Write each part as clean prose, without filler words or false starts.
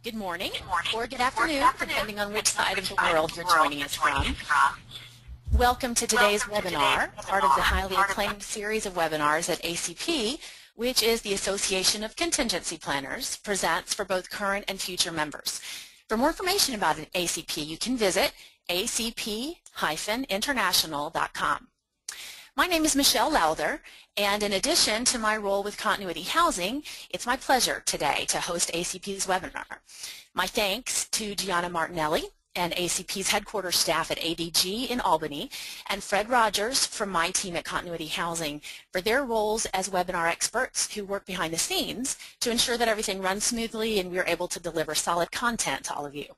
Good morning, or good afternoon, depending on which side of the world you're joining us from. Welcome to today's webinar, part of the highly acclaimed series of webinars at ACP, which is the Association of Contingency Planners, presents for both current and future members. For more information about an ACP, you can visit acp-international.com. My name is Michelle Lowther, and in addition to my role with Continuity Housing, it's my pleasure today to host ACP's webinar. My thanks to Gianna Martinelli and ACP's headquarters staff at ADG in Albany, and Fred Rogers from my team at Continuity Housing for their roles as webinar experts who work behind the scenes to ensure that everything runs smoothly and we're able to deliver solid content to all of you.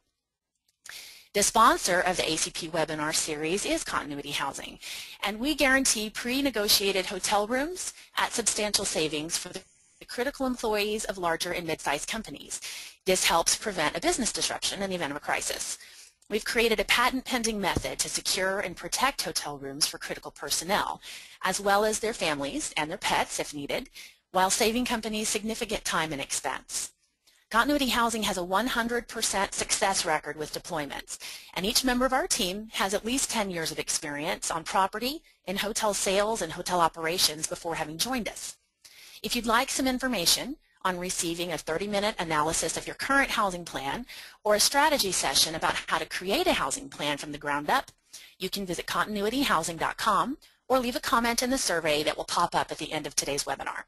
The sponsor of the ACP webinar series is Continuity Housing, and we guarantee pre-negotiated hotel rooms at substantial savings for the critical employees of larger and mid-sized companies. This helps prevent a business disruption in the event of a crisis. We've created a patent-pending method to secure and protect hotel rooms for critical personnel, as well as their families and their pets if needed, while saving companies significant time and expense. Continuity Housing has a 100% success record with deployments, and each member of our team has at least 10 years of experience on property, in hotel sales, and hotel operations before having joined us. If you'd like some information on receiving a 30-minute analysis of your current housing plan or a strategy session about how to create a housing plan from the ground up, you can visit continuityhousing.com or leave a comment in the survey that will pop up at the end of today's webinar.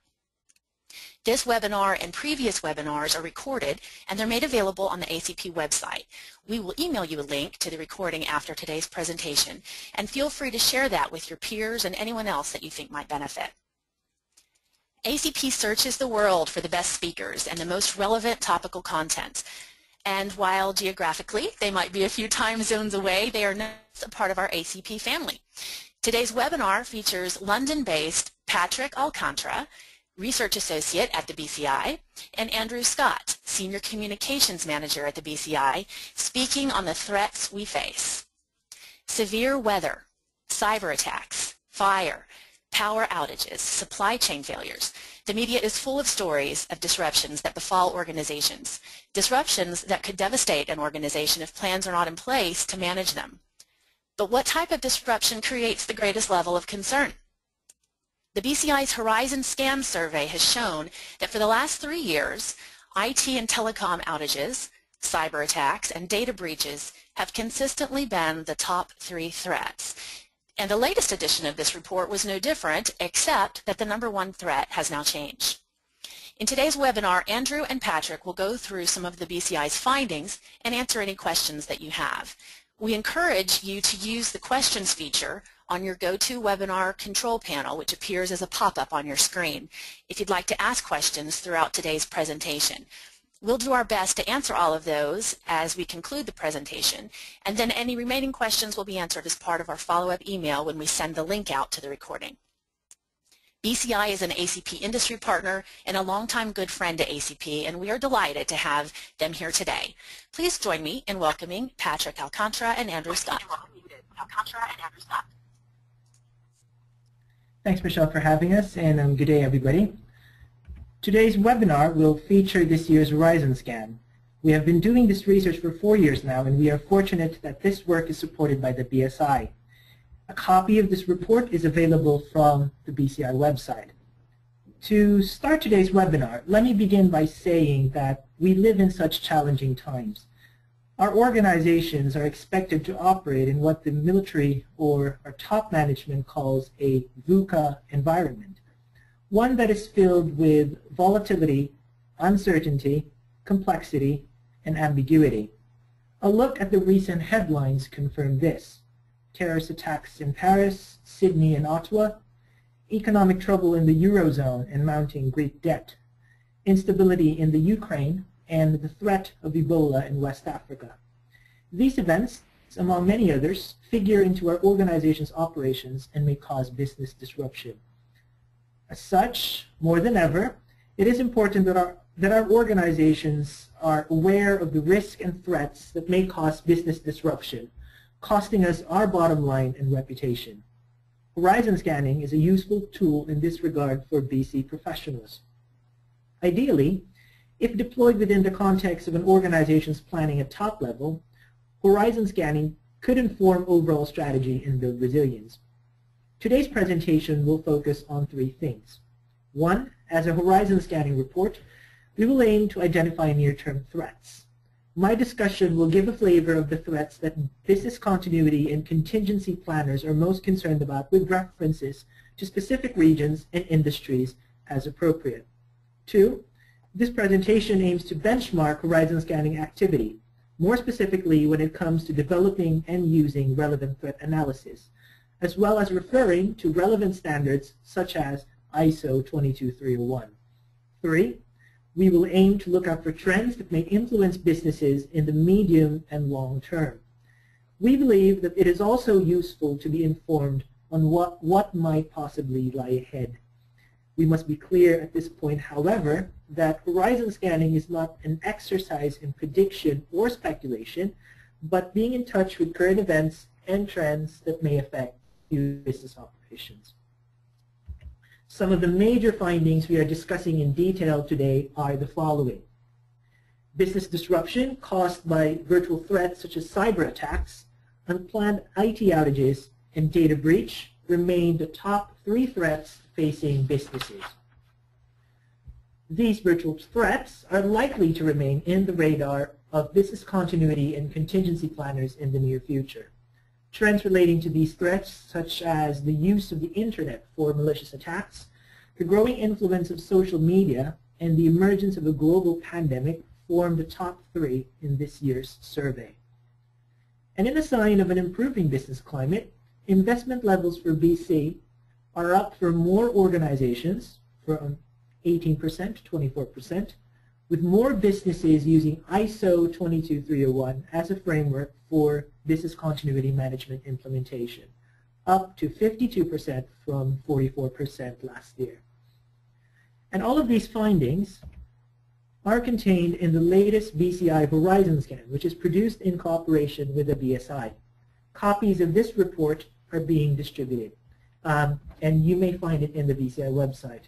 This webinar and previous webinars are recorded and they're made available on the ACP website. We will email you a link to the recording after today's presentation, and feel free to share that with your peers and anyone else that you think might benefit. ACP searches the world for the best speakers and the most relevant topical content. And while geographically they might be a few time zones away, they are not a part of our ACP family. Today's webinar features London-based Patrick Alcantara, Research Associate at the BCI, and Andrew Scott, Senior Communications Manager at the BCI, speaking on the threats we face. Severe weather, cyber attacks, fire, power outages, supply chain failures. The media is full of stories of disruptions that befall organizations, disruptions that could devastate an organization if plans are not in place to manage them. But what type of disruption creates the greatest level of concern? The BCI's Horizon Scam survey has shown that for the last 3 years, IT and telecom outages, cyber attacks, and data breaches have consistently been the top 3 threats. And the latest edition of this report was no different, except that the #1 threat has now changed. In today's webinar, Andrew and Patrick will go through some of the BCI's findings and answer any questions that you have. We encourage you to use the questions feature on your GoToWebinar control panel, which appears as a pop-up on your screen, if you'd like to ask questions throughout today's presentation. We'll do our best to answer all of those as we conclude the presentation, and then any remaining questions will be answered as part of our follow-up email when we send the link out to the recording. BCI is an ACP industry partner and a longtime good friend to ACP, and we are delighted to have them here today. Please join me in welcoming Patrick Alcantara and Andrew Scott. Thanks, Michelle, for having us, and good day, everybody. Today's webinar will feature this year's Horizon Scan. We have been doing this research for 4 years now, and we are fortunate that this work is supported by the BSI. A copy of this report is available from the BCI website. To start today's webinar, let me begin by saying that we live in such challenging times. Our organizations are expected to operate in what the military or our top management calls a VUCA environment, one that is filled with volatility, uncertainty, complexity, and ambiguity. A look at the recent headlines confirm this. Terrorist attacks in Paris, Sydney, and Ottawa, economic trouble in the Eurozone and mounting Greek debt, instability in the Ukraine, and the threat of Ebola in West Africa. These events, among many others, figure into our organization's operations and may cause business disruption. As such, more than ever, it is important that our organizations are aware of the risk and threats that may cause business disruption, costing us our bottom line and reputation. Horizon scanning is a useful tool in this regard for BC professionals. Ideally, If deployed within the context of an organization's planning at top level, horizon scanning could inform overall strategy and build resilience. Today's presentation will focus on three things. One, as a horizon scanning report, we will aim to identify near-term threats. My discussion will give a flavor of the threats that business continuity and contingency planners are most concerned about, with references to specific regions and industries as appropriate. Two, this presentation aims to benchmark horizon scanning activity, more specifically when it comes to developing and using relevant threat analysis, as well as referring to relevant standards such as ISO 22301. Three, we will aim to look out for trends that may influence businesses in the medium and long term. We believe that it is also useful to be informed on what might possibly lie ahead. We must be clear at this point, however, that horizon scanning is not an exercise in prediction or speculation, but being in touch with current events and trends that may affect business operations. Some of the major findings we are discussing in detail today are the following. Business disruption caused by virtual threats such as cyber attacks, unplanned IT outages, and data breach remain the top three threats facing businesses. These virtual threats are likely to remain in the radar of business continuity and contingency planners in the near future. Trends relating to these threats, such as the use of the internet for malicious attacks, the growing influence of social media, and the emergence of a global pandemic, form the top three in this year's survey. And in a sign of an improving business climate, investment levels for BC are up for more organizations, from 18% to 24%, with more businesses using ISO 22301 as a framework for business continuity management implementation, up to 52% from 44% last year. And all of these findings are contained in the latest BCI Horizon Scan, which is produced in cooperation with the BSI. Copies of this report are being distributed, and you may find it in the BCI website.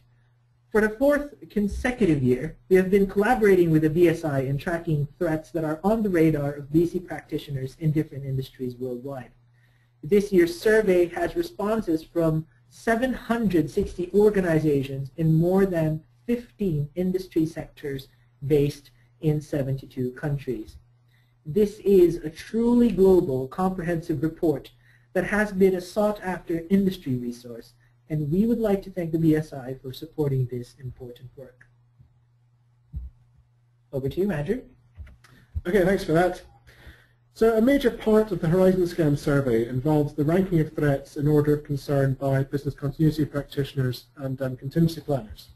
For the fourth consecutive year, we have been collaborating with the BSI in tracking threats that are on the radar of BC practitioners in different industries worldwide. This year's survey has responses from 760 organizations in more than 15 industry sectors based in 72 countries. This is a truly global, comprehensive report that has been a sought-after industry resource, and we would like to thank the BSI for supporting this important work. Over to you, Andrew. Okay, thanks for that. So a major part of the Horizon Scan survey involves the ranking of threats in order of concern by business continuity practitioners and contingency planners.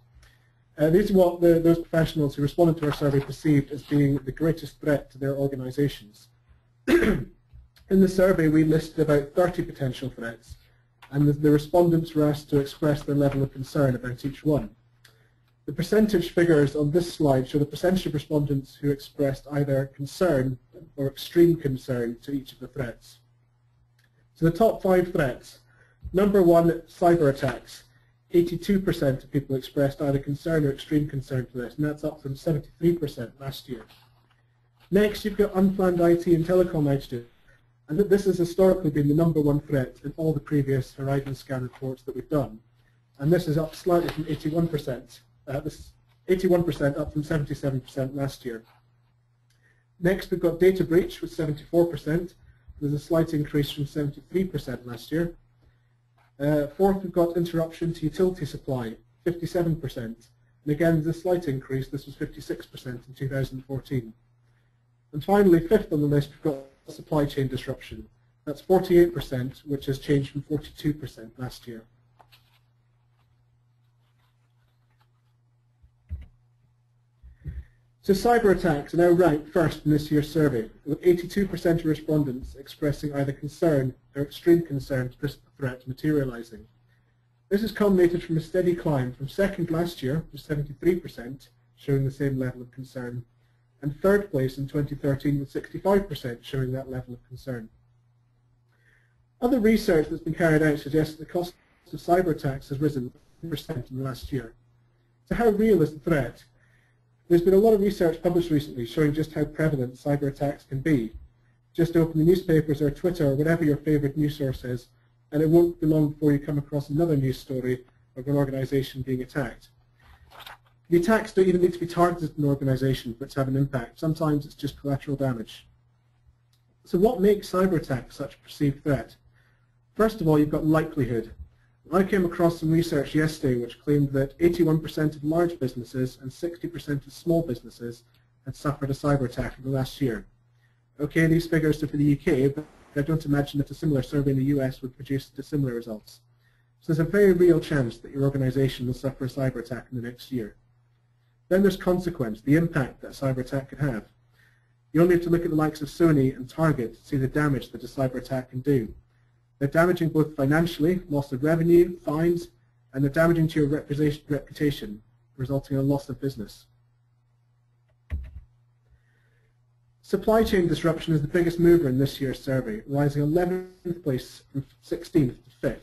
These are what those professionals who responded to our survey perceived as being the greatest threat to their organizations. In the survey, we listed about 30 potential threats, and the respondents were asked to express their level of concern about each one. The percentage figures on this slide show the percentage of respondents who expressed either concern or extreme concern to each of the threats. So the top 5 threats. Number 1, cyber attacks. 82% of people expressed either concern or extreme concern to this, and that's up from 73% last year. Next, you've got unplanned IT and telecom outages. And this has historically been the number 1 threat in all the previous Horizon Scan reports that we've done. And this is up slightly from 81%. This is 81% up from 77% last year. Next, we've got data breach with 74%. There's a slight increase from 73% last year. Fourth, we've got interruption to utility supply, 57%. And again, there's a slight increase. This was 56% in 2014. And finally, fifth on the list, we've got supply chain disruption. That's 48%, which has changed from 42% last year. So cyber attacks are now ranked first in this year's survey, with 82% of respondents expressing either concern or extreme concern to this threat materializing. This has culminated from a steady climb from second last year, with 73%, showing the same level of concern, and third place in 2013 with 65% showing that level of concern. Other research that's been carried out suggests that the cost of cyber attacks has risen 10% in the last year. So how real is the threat? There's been a lot of research published recently showing just how prevalent cyber attacks can be. Just open the newspapers or Twitter or whatever your favorite news source is, and it won't be long before you come across another news story of an organization being attacked. The attacks don't even need to be targeted at an organization for it to have an impact. Sometimes it's just collateral damage. So what makes cyber attacks such a perceived threat? First of all, you've got likelihood. I came across some research yesterday which claimed that 81% of large businesses and 60% of small businesses had suffered a cyber attack in the last year. Okay, these figures are for the UK, but I don't imagine that a similar survey in the US would produce similar results. So there's a very real chance that your organization will suffer a cyber attack in the next year. Then there's consequence, the impact that a cyber attack could have. You only have to look at the likes of Sony and Target to see the damage that a cyber attack can do. They're damaging both financially, loss of revenue, fines, and they're damaging to your reputation, resulting in a loss of business. Supply chain disruption is the biggest mover in this year's survey, rising 11th place from 16th to 5th.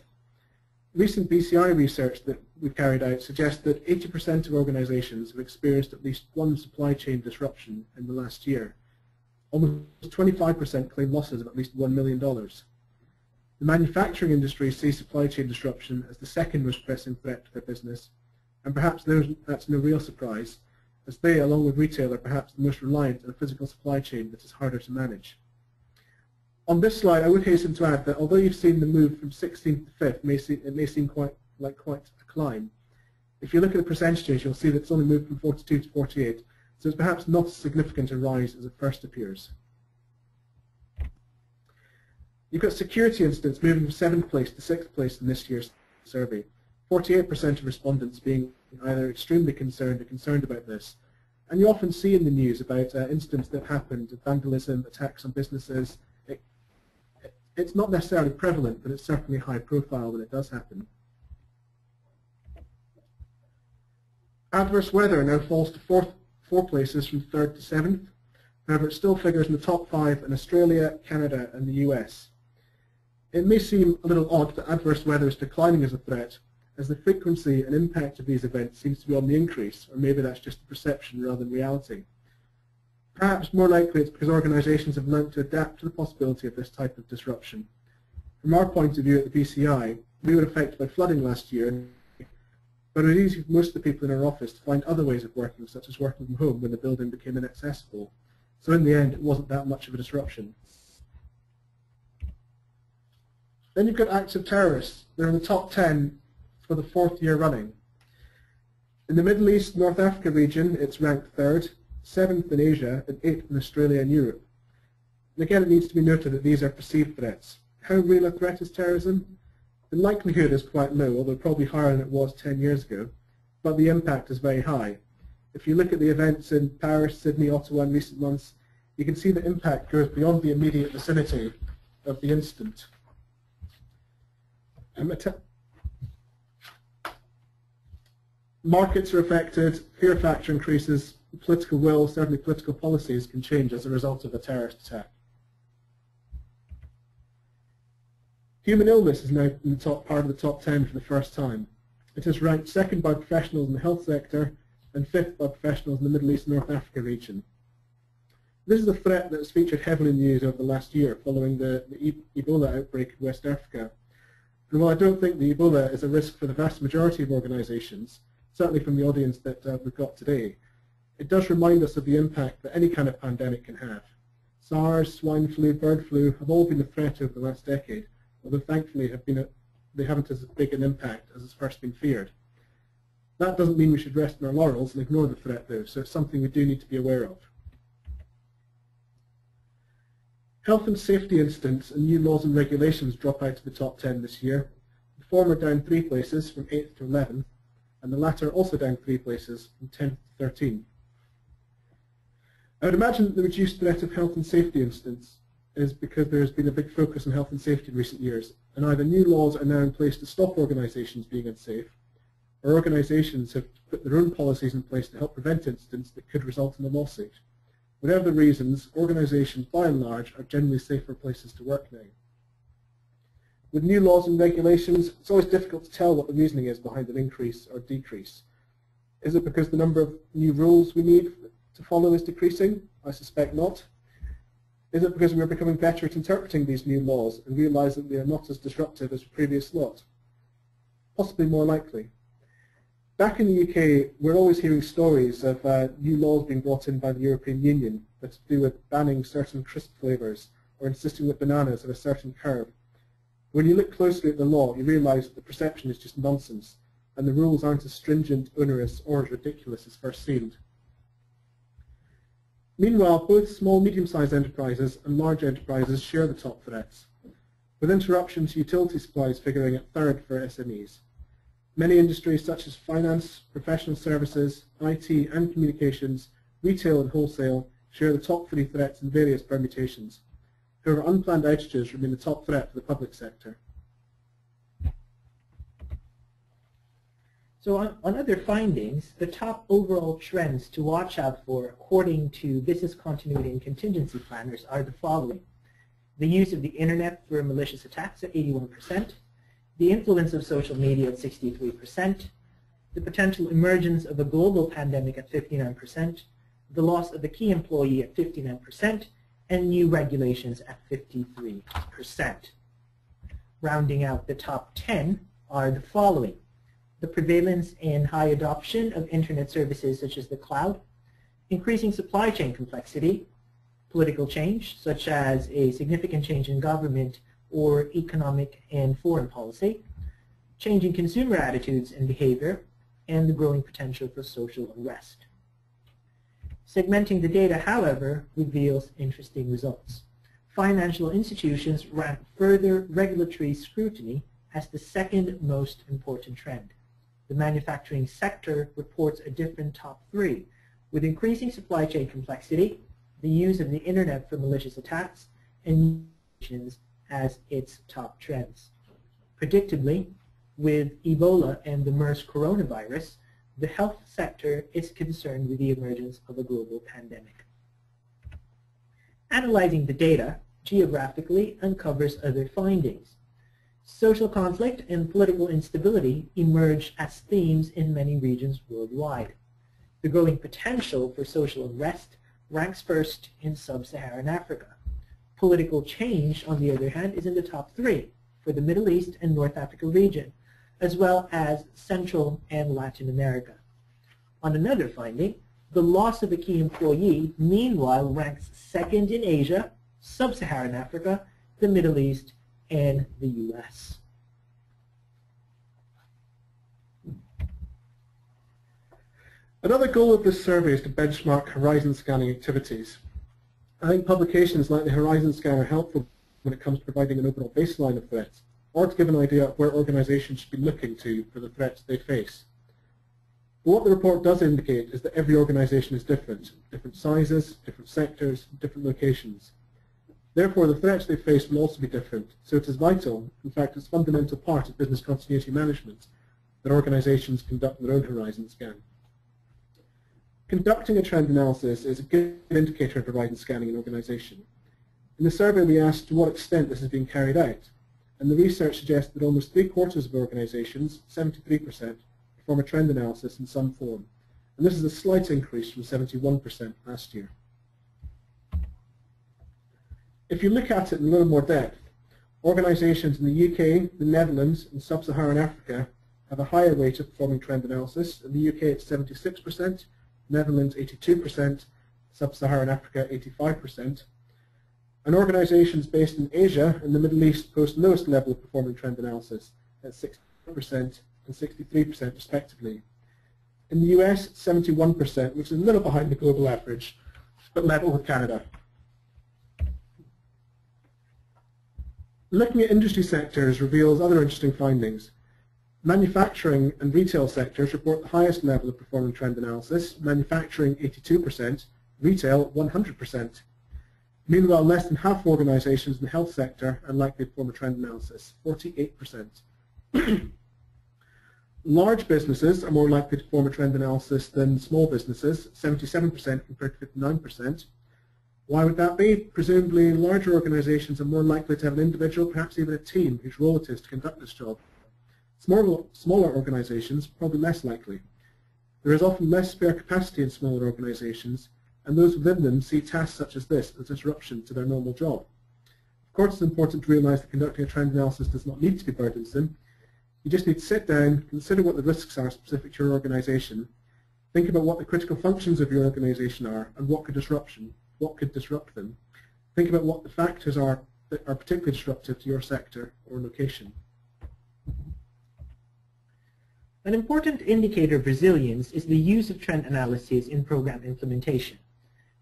Recent BCI research that we carried out suggests that 80% of organizations have experienced at least one supply chain disruption in the last year. Almost 25% claim losses of at least $1 million. The manufacturing industry sees supply chain disruption as the second most pressing threat to their business, and perhaps that's no real surprise, as they, along with retail, are perhaps the most reliant on a physical supply chain that is harder to manage. On this slide, I would hasten to add that although you've seen the move from 16th to 5th, it may seem quite a climb. If you look at the percentages, you'll see that it's only moved from 42 to 48, so it's perhaps not as significant a rise as it first appears. You've got security incidents moving from 7th place to 6th place in this year's survey, 48% of respondents being either extremely concerned or concerned about this. And you often see in the news about incidents that have happened, vandalism, attacks on businesses. It's not necessarily prevalent, but it's certainly high profile when it does happen. Adverse weather now falls to four places from 3rd to 7th. However, it still figures in the top 5 in Australia, Canada, and the US. It may seem a little odd that adverse weather is declining as a threat, as the frequency and impact of these events seems to be on the increase, or maybe that's just a perception rather than reality. Perhaps more likely it's because organizations have learned to adapt to the possibility of this type of disruption. From our point of view at the BCI, we were affected by flooding last year, but it was easy for most of the people in our office to find other ways of working, such as working from home when the building became inaccessible. So in the end, it wasn't that much of a disruption. Then you've got acts of terrorists. They're in the top 10 for the 4th year running. In the Middle East, North Africa region, it's ranked 3rd, 7th in Asia, and 8th in Australia and Europe. And again, it needs to be noted that these are perceived threats. How real a threat is terrorism? The likelihood is quite low, although probably higher than it was 10 years ago, but the impact is very high. If you look at the events in Paris, Sydney, Ottawa in recent months, you can see the impact goes beyond the immediate vicinity of the incident. Markets are affected, fear factor increases, political will, certainly political policies can change as a result of a terrorist attack. Human illness is now in the top part of the top 10 for the first time. It is ranked 2nd by professionals in the health sector and 5th by professionals in the Middle East and North Africa region. This is a threat that has featured heavily in the news over the last year following the Ebola outbreak in West Africa. And while I don't think the Ebola is a risk for the vast majority of organizations, certainly from the audience that we've got today, it does remind us of the impact that any kind of pandemic can have. SARS, swine flu, bird flu have all been a threat over the last decade, although thankfully they haven't as big an impact as has first been feared. That doesn't mean we should rest on our laurels and ignore the threat though, so it's something we do need to be aware of. Health and safety incidents and new laws and regulations drop out to the top 10 this year. The former down 3 places from 8th to 11th, and the latter also down 3 places from 10th to 13th. I would imagine that the reduced threat of health and safety incidents is because there has been a big focus on health and safety in recent years, and either new laws are now in place to stop organizations being unsafe, or organizations have put their own policies in place to help prevent incidents that could result in a lawsuit. Whatever the reasons, organizations by and large are generally safer places to work now. With new laws and regulations, it's always difficult to tell what the reasoning is behind an increase or decrease. Is it because the number of new rules we need to follow is decreasing? I suspect not. Is it because we are becoming better at interpreting these new laws and realize that they are not as disruptive as the previous lot? Possibly more likely. Back in the UK, we're always hearing stories of new laws being brought in by the European Union that to do with banning certain crisp flavours or insisting that bananas have a certain curve. When you look closely at the law, you realise that the perception is just nonsense, and the rules aren't as stringent, onerous, or as ridiculous as first seemed. Meanwhile, both small, medium-sized enterprises and large enterprises share the top threats, with interruption to utility supplies figuring at third for SMEs. Many industries such as finance, professional services, IT and communications, retail and wholesale share the top 3 threats in various permutations. However, unplanned outages remain the top threat for the public sector. So on other findings, the top overall trends to watch out for according to business continuity and contingency planners are the following. The use of the internet for malicious attacks at 81%, the influence of social media at 63%, the potential emergence of a global pandemic at 59%, the loss of a key employee at 59%, and new regulations at 53%. Rounding out the top 10 are the following. The prevalence and high adoption of internet services such as the cloud, increasing supply chain complexity, political change such as a significant change in government or economic and foreign policy, changing consumer attitudes and behavior, and the growing potential for social unrest. Segmenting the data, however, reveals interesting results. Financial institutions rank further regulatory scrutiny as the second most important trend. The manufacturing sector reports a different top 3, with increasing supply chain complexity, the use of the internet for malicious attacks, and as its top trends. Predictably, with Ebola and the MERS coronavirus, the health sector is concerned with the emergence of a global pandemic. Analyzing the data geographically uncovers other findings. Social conflict and political instability emerge as themes in many regions worldwide. The growing potential for social unrest ranks first in sub-Saharan Africa. Political change, on the other hand, is in the top 3 for the Middle East and North Africa region, as well as Central and Latin America. On another finding, the loss of a key employee, meanwhile, ranks second in Asia, sub-Saharan Africa, the Middle East, and the US. Another goal of this survey is to benchmark horizon scanning activities. I think publications like the Horizon Scan are helpful when it comes to providing an overall baseline of threats, or to give an idea of where organizations should be looking to for the threats they face. But what the report does indicate is that every organization is different sizes, different sectors, different locations. Therefore, the threats they face will also be different, so it is vital, in fact it's a fundamental part of business continuity management, that organizations conduct their own horizon scan. Conducting a trend analysis is a good indicator of horizon scanning in an organization. In the survey we asked to what extent this is being carried out, and the research suggests that almost 3/4 of organizations, 73%, perform a trend analysis in some form, and this is a slight increase from 71% last year. If you look at it in a little more depth, organizations in the UK, the Netherlands, and sub-Saharan Africa have a higher rate of performing trend analysis. In the UK it's 76%, Netherlands 82%, sub-Saharan Africa 85%. And organizations based in Asia and the Middle East post lowest level of performing trend analysis at 60% and 63% respectively. In the US, 71%, which is a little behind the global average, but level with Canada. Looking at industry sectors reveals other interesting findings. Manufacturing and retail sectors report the highest level of performing trend analysis, manufacturing 82%, retail 100%. Meanwhile, less than half of organizations in the health sector are likely to perform a trend analysis, 48%. Large businesses are more likely to perform a trend analysis than small businesses, 77% compared to 59%. Why would that be? Presumably larger organizations are more likely to have an individual, perhaps even a team, whose role it is to conduct this job. Smaller organizations, probably less likely. There is often less spare capacity in smaller organizations, and those within them see tasks such as this as a disruption to their normal job. Of course, it's important to realize that conducting a trend analysis does not need to be burdensome. You just need to sit down, consider what the risks are specific to your organization, think about what the critical functions of your organization are and what could disrupt them. Think about what the factors are that are particularly disruptive to your sector or location. An important indicator of resilience is the use of trend analysis in program implementation.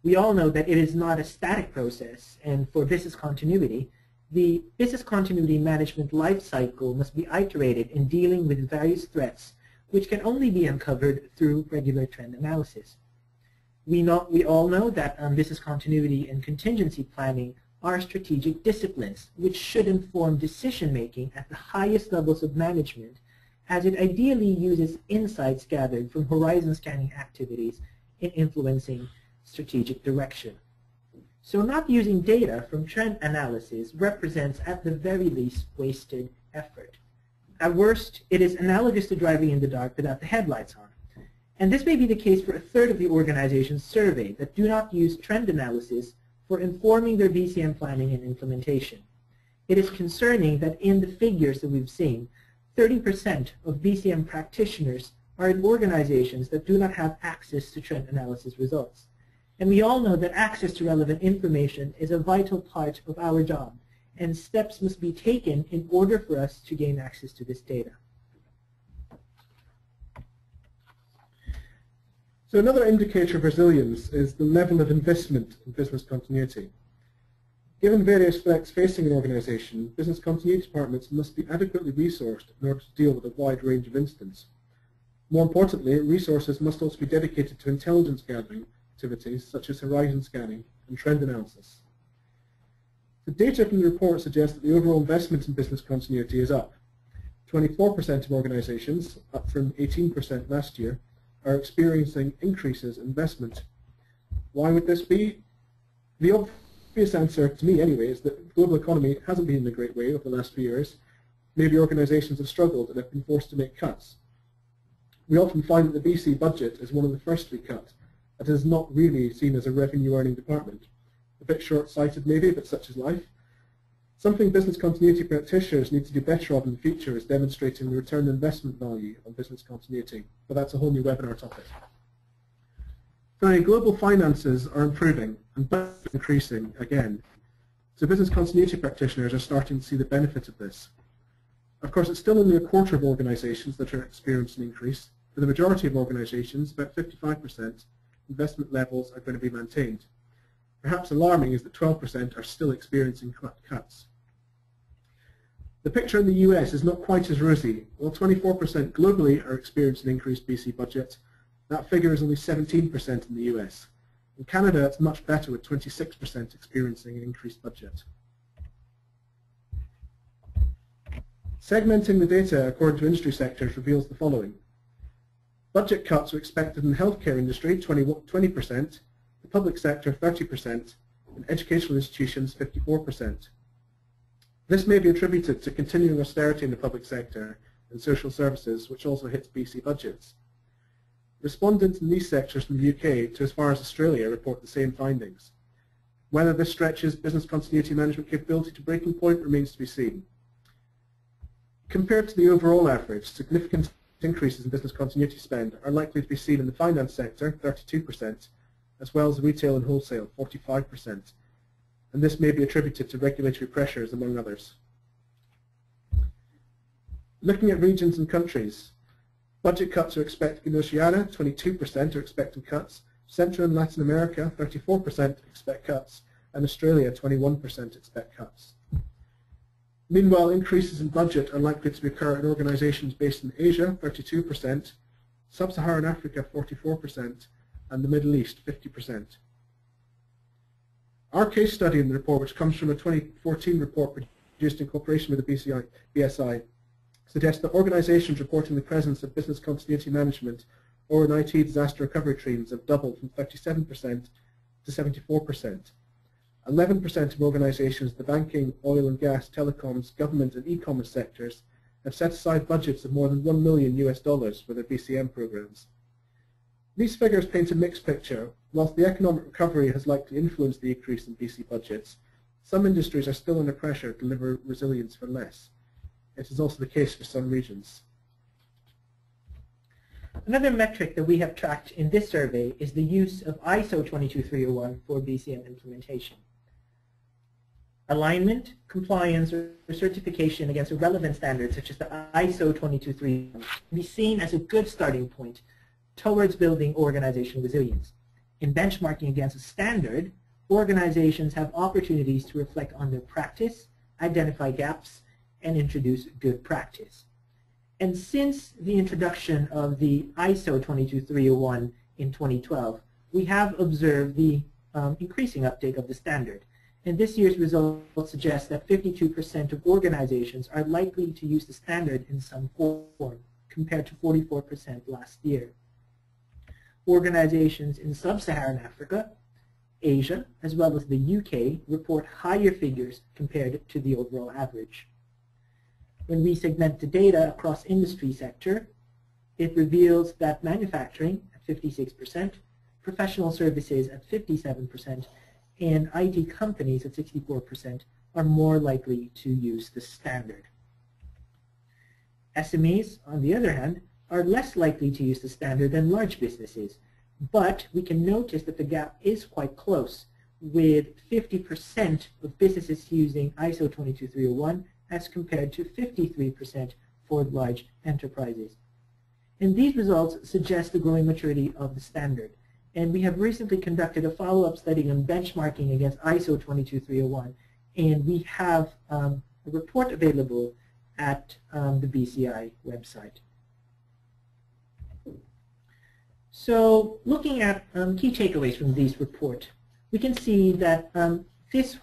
We all know that it is not a static process, and for business continuity, the business continuity management life cycle must be iterated in dealing with various threats, which can only be uncovered through regular trend analysis. We all know that business continuity and contingency planning are strategic disciplines, which should inform decision-making at the highest levels of management, as it ideally uses insights gathered from horizon scanning activities in influencing strategic direction. So not using data from trend analysis represents at the very least wasted effort. At worst, it is analogous to driving in the dark without the headlights on. And this may be the case for a third of the organizations surveyed that do not use trend analysis for informing their BCM planning and implementation. It is concerning that in the figures that we've seen, 30% of BCM practitioners are in organizations that do not have access to trend analysis results. And we all know that access to relevant information is a vital part of our job, and steps must be taken in order for us to gain access to this data. So another indicator of resilience is the level of investment in business continuity. Given various threats facing an organization, business continuity departments must be adequately resourced in order to deal with a wide range of incidents. More importantly, resources must also be dedicated to intelligence gathering activities such as horizon scanning and trend analysis. The data from the report suggests that the overall investment in business continuity is up. 24% of organizations, up from 18% last year, are experiencing increases in investment. Why would this be? The obvious answer, to me anyway, is that the global economy hasn't been in a great way over the last few years. Maybe organizations have struggled and have been forced to make cuts. We often find that the BC budget is one of the first to be cut. It is not really seen as a revenue-earning department. A bit short-sighted maybe, but such is life. Something business continuity practitioners need to do better of in the future is demonstrating the return on investment value of business continuity, but that's a whole new webinar topic. Finally, global finances are improving and budgets are increasing again. So business continuity practitioners are starting to see the benefit of this. Of course, it's still only a quarter of organizations that are experiencing an increase. For the majority of organizations, about 55%, investment levels are going to be maintained. Perhaps alarming is that 12% are still experiencing cuts. The picture in the US is not quite as rosy. While 24% globally are experiencing increased BC budget, that figure is only 17% in the US. In Canada, it's much better, with 26% experiencing an increased budget. Segmenting the data according to industry sectors reveals the following. Budget cuts are expected in the healthcare industry, 20%, the public sector, 30%, and educational institutions, 54%. This may be attributed to continuing austerity in the public sector and social services, which also hits BC budgets. Respondents in these sectors from the UK to as far as Australia report the same findings. Whether this stretches business continuity management capability to breaking point remains to be seen. Compared to the overall average, significant increases in business continuity spend are likely to be seen in the finance sector, 32%, as well as retail and wholesale, 45%. And this may be attributed to regulatory pressures, among others. Looking at regions and countries, budget cuts are expected in Oceania, 22% are expecting cuts, Central and Latin America, 34% expect cuts, and Australia, 21% expect cuts. Meanwhile, increases in budget are likely to occur in organizations based in Asia, 32%, Sub-Saharan Africa, 44%, and the Middle East, 50%. Our case study in the report, which comes from a 2014 report produced in cooperation with the BSI, suggests that organizations reporting the presence of business continuity management or an IT disaster recovery teams have doubled from 37% to 74%. 11% of organizations in the banking, oil and gas, telecoms, government and e-commerce sectors have set aside budgets of more than $1 million US for their BCM programs. These figures paint a mixed picture. Whilst the economic recovery has likely influenced the increase in BC budgets, some industries are still under pressure to deliver resilience for less. It is also the case for some regions. Another metric that we have tracked in this survey is the use of ISO 22301 for BCM implementation. Alignment, compliance, or certification against a relevant standard such as the ISO 22301 can be seen as a good starting point towards building organizational resilience. In benchmarking against a standard, organizations have opportunities to reflect on their practice, identify gaps, and introduce good practice. And since the introduction of the ISO 22301 in 2012, we have observed the increasing uptake of the standard. And this year's results suggest that 52% of organizations are likely to use the standard in some form, compared to 44% last year. Organizations in sub-Saharan Africa, Asia, as well as the UK report higher figures compared to the overall average. When we segment the data across industry sector, it reveals that manufacturing at 56%, professional services at 57%, and IT companies at 64% are more likely to use the standard. SMEs, on the other hand, are less likely to use the standard than large businesses, but we can notice that the gap is quite close, with 50% of businesses using ISO 22301 as compared to 53% for large enterprises. And these results suggest the growing maturity of the standard. And we have recently conducted a follow-up study on benchmarking against ISO 22301, and we have a report available at the BCI website. So looking at key takeaways from this report, we can see that this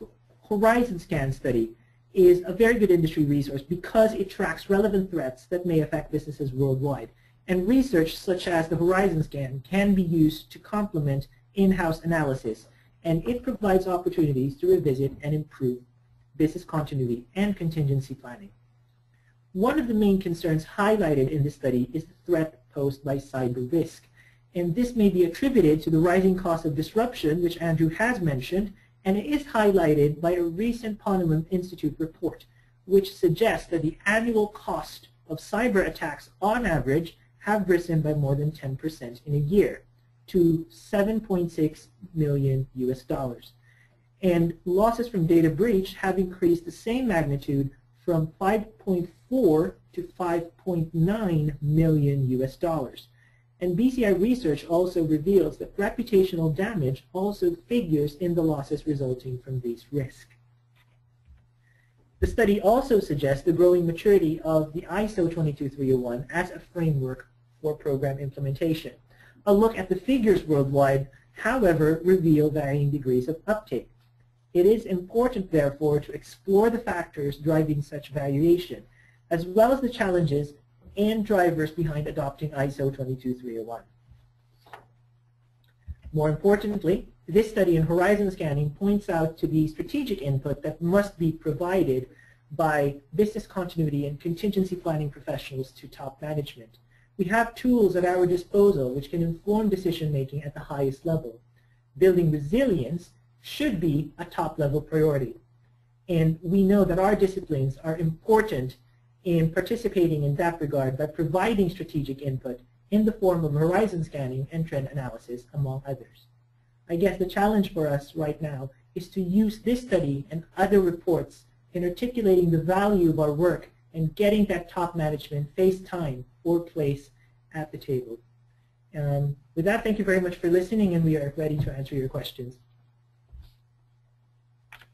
Horizon Scan study is a very good industry resource because it tracks relevant threats that may affect businesses worldwide. And research such as the Horizon Scan can be used to complement in-house analysis, and it provides opportunities to revisit and improve business continuity and contingency planning. One of the main concerns highlighted in this study is the threat posed by cyber risk. And this may be attributed to the rising cost of disruption, which Andrew has mentioned, and it is highlighted by a recent Ponemon Institute report, which suggests that the annual cost of cyber attacks on average have risen by more than 10% in a year to $7.6 million US. And losses from data breach have increased the same magnitude from 5.4 to 5.9 million US. And BCI research also reveals that reputational damage also figures in the losses resulting from these risks. The study also suggests the growing maturity of the ISO 22301 as a framework for program implementation. A look at the figures worldwide, however, reveal varying degrees of uptake. It is important, therefore, to explore the factors driving such variation, as well as the challenges and drivers behind adopting ISO 22301. More importantly, this study in horizon scanning points out to the strategic input that must be provided by business continuity and contingency planning professionals to top management. We have tools at our disposal which can inform decision-making at the highest level. Building resilience should be a top-level priority. And we know that our disciplines are important in participating in that regard by providing strategic input in the form of horizon scanning and trend analysis, among others. I guess the challenge for us right now is to use this study and other reports in articulating the value of our work and getting that top management face time or place at the table. With that, thank you very much for listening, and we are ready to answer your questions.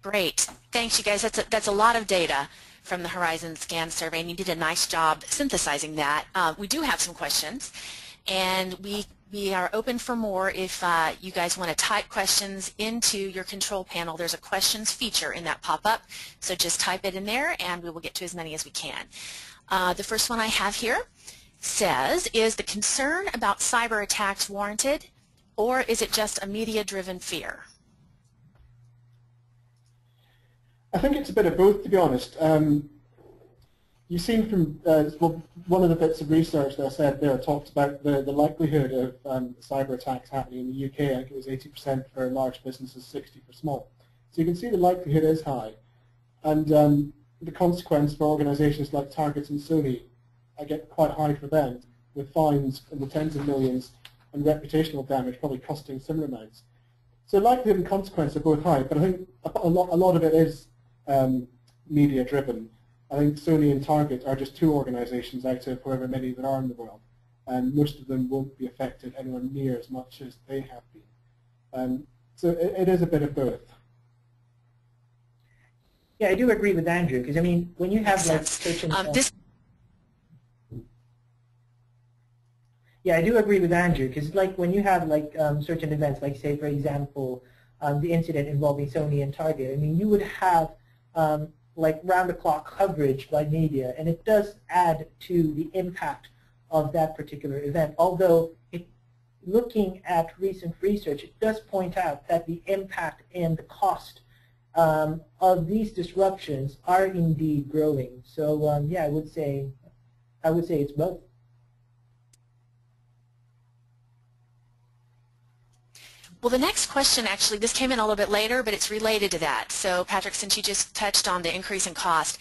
Great. Thanks, you guys. That's a lot of data from the Horizon Scan survey, and you did a nice job synthesizing that. We do have some questions, and we are open for more if you guys want to type questions into your control panel. There's a questions feature in that pop-up, so just type it in there, and we will get to as many as we can. The first one I have here says, is the concern about cyber attacks warranted, or is it just a media-driven fear? I think it's a bit of both, to be honest. you've seen from well, one of the bits of research that I said there talked about the likelihood of cyber attacks happening in the UK. I think it was 80% for large businesses, 60% for small. So you can see the likelihood is high. And the consequence for organizations like Target and Sony, I get quite high for them, with fines in the tens of millions and reputational damage probably costing similar amounts. So likelihood and consequence are both high, but I think a lot of it is media driven. I think Sony and Target are just two organizations out of however many there are in the world, and most of them won't be affected anywhere near as much as they have been. So it is a bit of both. Yeah, I do agree with Andrew, because I mean, when you have like search and yeah, I do agree with Andrew, because like when you have like certain events, like say for example, the incident involving Sony and Target, I mean, you would have like round-the-clock coverage by media, and it does add to the impact of that particular event. Although, looking at recent research, it does point out that the impact and the cost of these disruptions are indeed growing. So yeah, I would say it's both. Well, the next question, actually, this came in a little bit later, but it's related to that. So, Patrick, since you just touched on the increase in cost,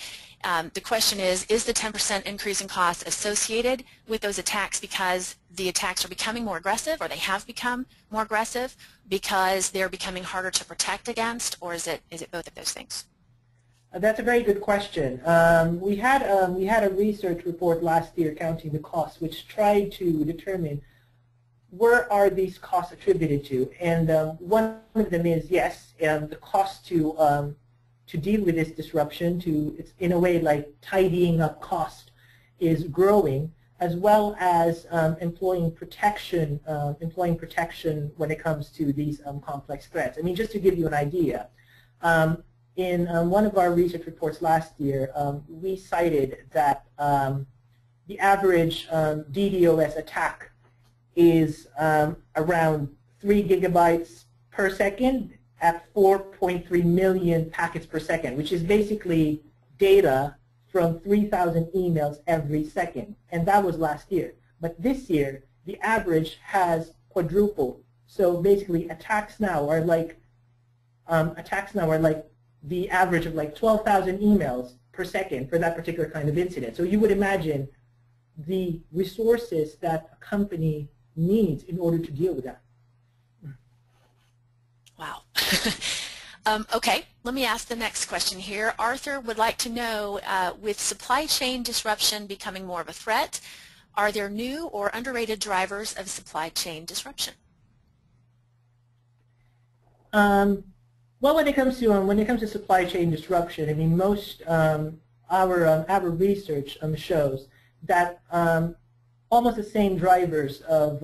the question is the 10% increase in cost associated with those attacks because the attacks are becoming more aggressive, or they have become more aggressive because they're becoming harder to protect against, or is it both of those things? That's a very good question. We had a research report last year counting the costs, which tried to determine where are these costs attributed to, and one of them is, yes, the cost to deal with this disruption, it's in a way like tidying up cost, is growing, as well as employing protection when it comes to these complex threats. I mean, just to give you an idea, in one of our research reports last year, we cited that the average DDoS attack is around 3 gigabytes per second at 4.3 million packets per second, which is basically data from 3,000 emails every second. And that was last year. But this year, the average has quadrupled. So basically, attacks now are like the average of like 12,000 emails per second for that particular kind of incident. So you would imagine the resources that a company needs in order to deal with that. Wow. Okay, let me ask the next question here. Arthur would like to know, with supply chain disruption becoming more of a threat, are there new or underrated drivers of supply chain disruption? Well, when it comes to supply chain disruption, I mean, most our research shows that almost the same drivers of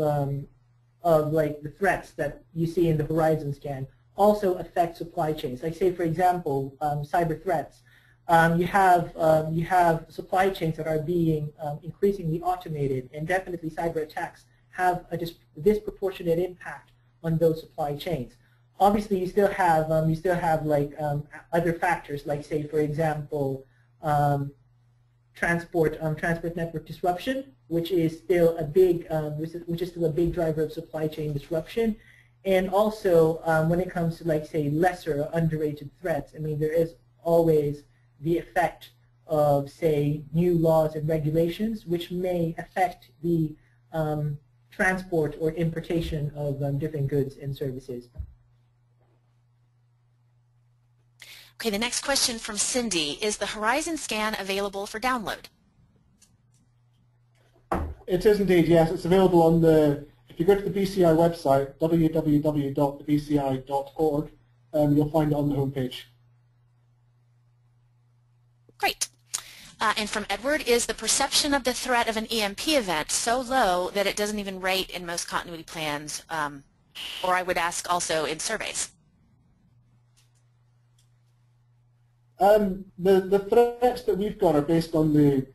like the threats that you see in the horizon scan also affect supply chains. Like say, for example, cyber threats. You have supply chains that are being increasingly automated, and definitely cyber attacks have a disproportionate impact on those supply chains. Obviously, you still have like other factors, like say, for example, transport network disruption, which is still a big driver of supply chain disruption. And also, when it comes to, like, say, lesser or underrated threats, I mean, there is always the effect of, say, new laws and regulations, which may affect the transport or importation of different goods and services. Okay, the next question from Cindy. Is the Horizon Scan available for download? It is indeed, yes. It's available on if you go to the BCI website, www.thebci.org, you'll find it on the homepage. Great. And from Edward, is the perception of the threat of an EMP event so low that it doesn't even rate in most continuity plans, or I would ask also in surveys? The threats that we've got are based on the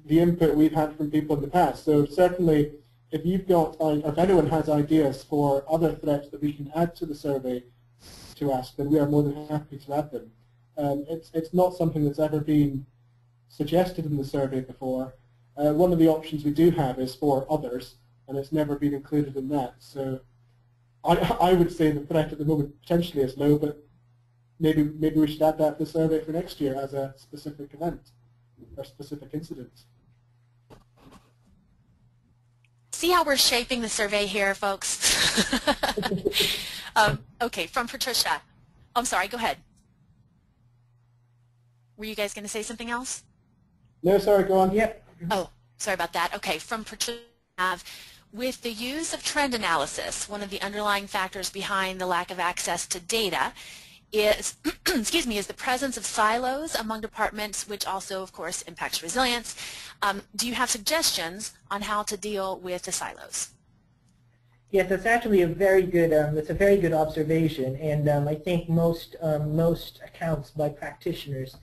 input we've had from people in the past. So certainly, if you've got, or if anyone has ideas for other threats that we can add to the survey to ask, then we are more than happy to add them. It's not something that's ever been suggested in the survey before. One of the options we do have is for others, and it's never been included in that. So I would say the threat at the moment potentially is low, but maybe we should add that to the survey for next year as a specific event or specific incident. See how we're shaping the survey here, folks? Okay, from Patricia. I'm sorry, go ahead. Were you guys going to say something else? No, sorry, go on. Yep. Oh, sorry about that. Okay, from Patricia, with the use of trend analysis, one of the underlying factors behind the lack of access to data is, excuse me, is the presence of silos among departments, which also, of course, impacts resilience. Do you have suggestions on how to deal with the silos? Yes, that's actually a very good. That's a very good observation, and I think most accounts by practitioners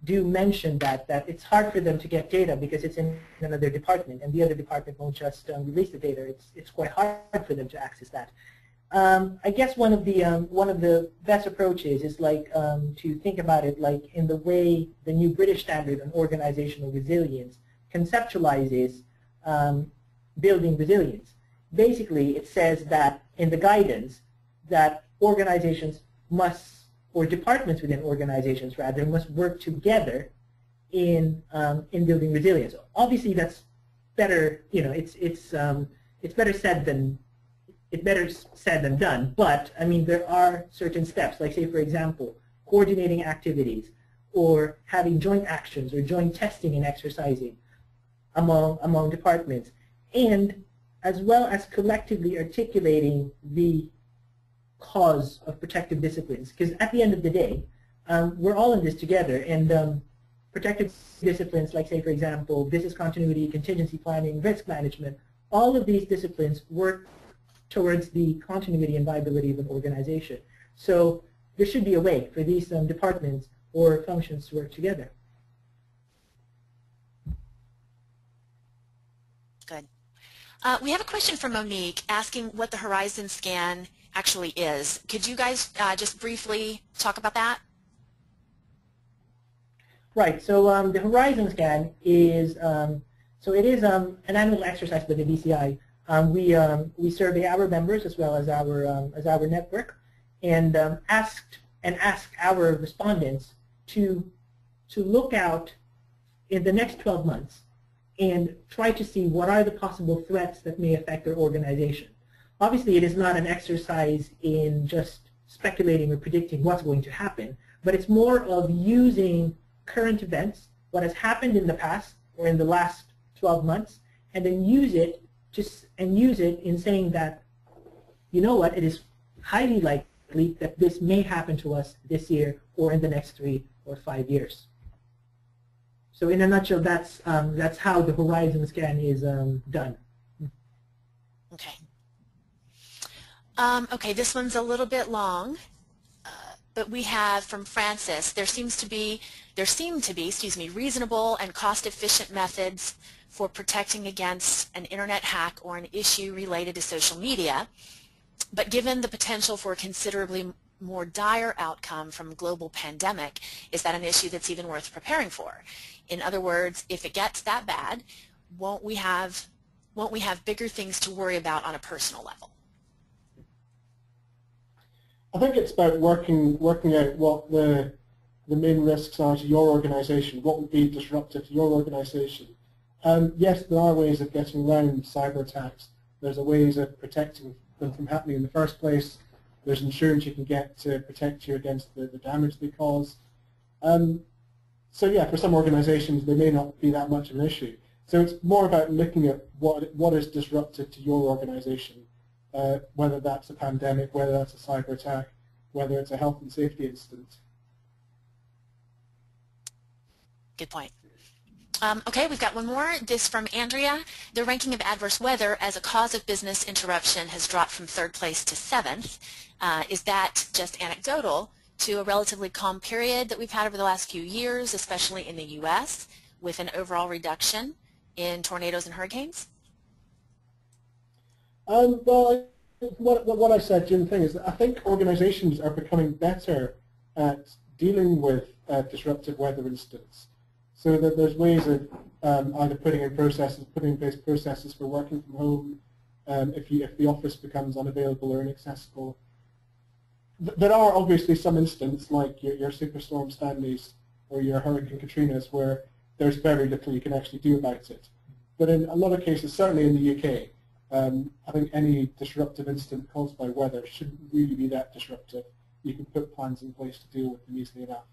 do mention that it's hard for them to get data because it's in another department, and the other department won't just release the data. It's quite hard for them to access that. I guess one of the best approaches is like to think about it like in the way the new British Standard on Organizational Resilience conceptualizes building resilience. Basically, it says that in the guidance that organizations must, or departments within organizations rather, must work together in building resilience. Obviously, that's better. You know, it's better said than done. But I mean, there are certain steps, like say, for example, coordinating activities, or having joint actions or joint testing and exercising among departments, and as well as collectively articulating the cause of protective disciplines. Because at the end of the day, we're all in this together, and protective disciplines, like say, for example, business continuity, contingency planning, risk management, all of these disciplines work towards the continuity and viability of an organization. So there should be a way for these departments or functions to work together. Good. We have a question from Monique asking what the Horizon Scan actually is. Could you guys just briefly talk about that? Right. So the Horizon Scan is it is an annual exercise by the DCI. We survey our members as well as our network, and ask our respondents to look out in the next 12 months and try to see what are the possible threats that may affect their organization. Obviously, it is not an exercise in just speculating or predicting what's going to happen, but it's more of using current events, what has happened in the past or in the last 12 months, and then use it in saying that, you know what, it is highly likely that this may happen to us this year or in the next 3 or 5 years. So in a nutshell, that's how the Horizon Scan is done. Okay. Okay, this one's a little bit long, but we have from Francis, there seem to be, reasonable and cost-efficient methods for protecting against an internet hack or an issue related to social media, but given the potential for a considerably more dire outcome from a global pandemic, is that an issue that's even worth preparing for? In other words, if it gets that bad, won't we have bigger things to worry about on a personal level? I think it's about working out what the main risks are to your organization, what would be disruptive to your organization. Yes, there are ways of getting around cyber attacks. There's ways of protecting them from happening in the first place. There's insurance you can get to protect you against the damage they cause. So yeah, for some organizations, they may not be that much of an issue. So it's more about looking at what is disruptive to your organization, whether that's a pandemic, whether that's a cyber attack, whether it's a health and safety incident. Good point. Okay, we've got one more. This from Andrea. The ranking of adverse weather as a cause of business interruption has dropped from 3rd place to 7th. Is that just anecdotal to a relatively calm period that we've had over the last few years, especially in the U.S., with an overall reduction in tornadoes and hurricanes? Well, what I said, Jim, thing is that I think organizations are becoming better at dealing with disruptive weather incidents. So that there's ways of either putting in place processes for working from home if the office becomes unavailable or inaccessible. There are obviously some instances like your Superstorm Stanleys or your Hurricane Katrinas where there's very little you can actually do about it. But in a lot of cases, certainly in the UK, I think any disruptive incident caused by weather shouldn't really be that disruptive. You can put plans in place to deal with them easily enough.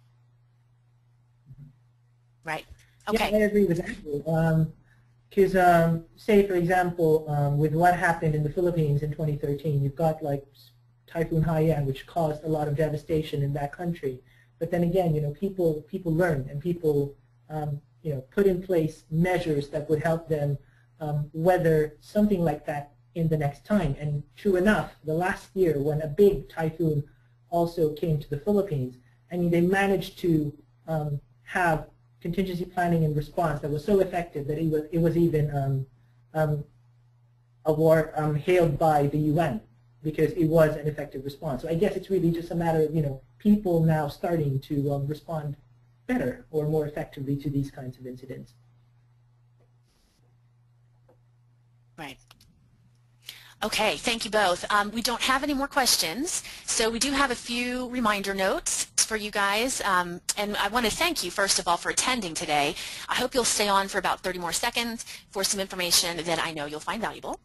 Right. Okay. Yeah, I agree with that. Because, say, for example, with what happened in the Philippines in 2013, you've got like Typhoon Haiyan, which caused a lot of devastation in that country. But then again, people learn and people, put in place measures that would help them weather something like that in the next time. And true enough, the last year when a big typhoon also came to the Philippines, I mean, they managed to have contingency planning and response that was so effective that it was even hailed by the UN because it was an effective response. So I guess it's really just a matter of people now starting to respond better or more effectively to these kinds of incidents. Right. Okay, thank you both. We don't have any more questions, so we do have a few reminder notes for you guys. And I want to thank you, first of all, for attending today. I hope you'll stay on for about 30 more seconds for some information that I know you'll find valuable.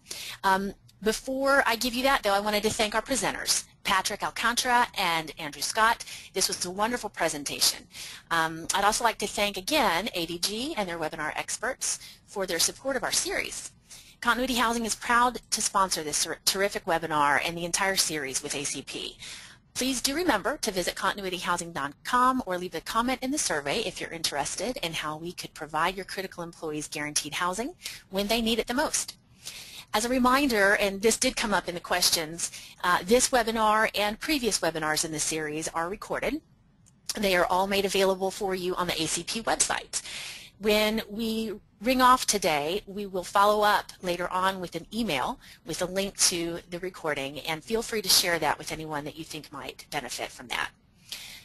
Before I give you that, though, I wanted to thank our presenters, Patrick Alcantara and Andrew Scott. This was a wonderful presentation. I'd also like to thank again ADG and their webinar experts for their support of our series. Continuity Housing is proud to sponsor this terrific webinar and the entire series with ACP. Please do remember to visit continuityhousing.com or leave a comment in the survey if you're interested in how we could provide your critical employees guaranteed housing when they need it the most. As a reminder, and this did come up in the questions, this webinar and previous webinars in the series are recorded. They are all made available for you on the ACP website. When we ring off today, we will follow up later on with an email with a link to the recording, and feel free to share that with anyone that you think might benefit from that.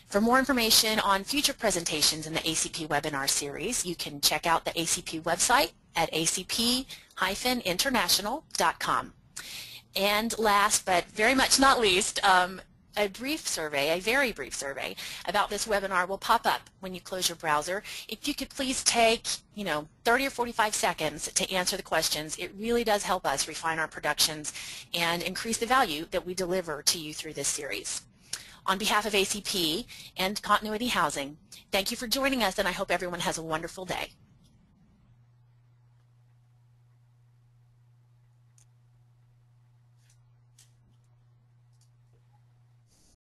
For more information on future presentations in the ACP webinar series, you can check out the ACP website at acp-international.com. And last but very much not least, a brief survey, a very brief survey about this webinar will pop up when you close your browser. If you could please take, 30 or 45 seconds to answer the questions, it really does help us refine our productions and increase the value that we deliver to you through this series. On behalf of ACP and Continuity Housing, thank you for joining us, and I hope everyone has a wonderful day.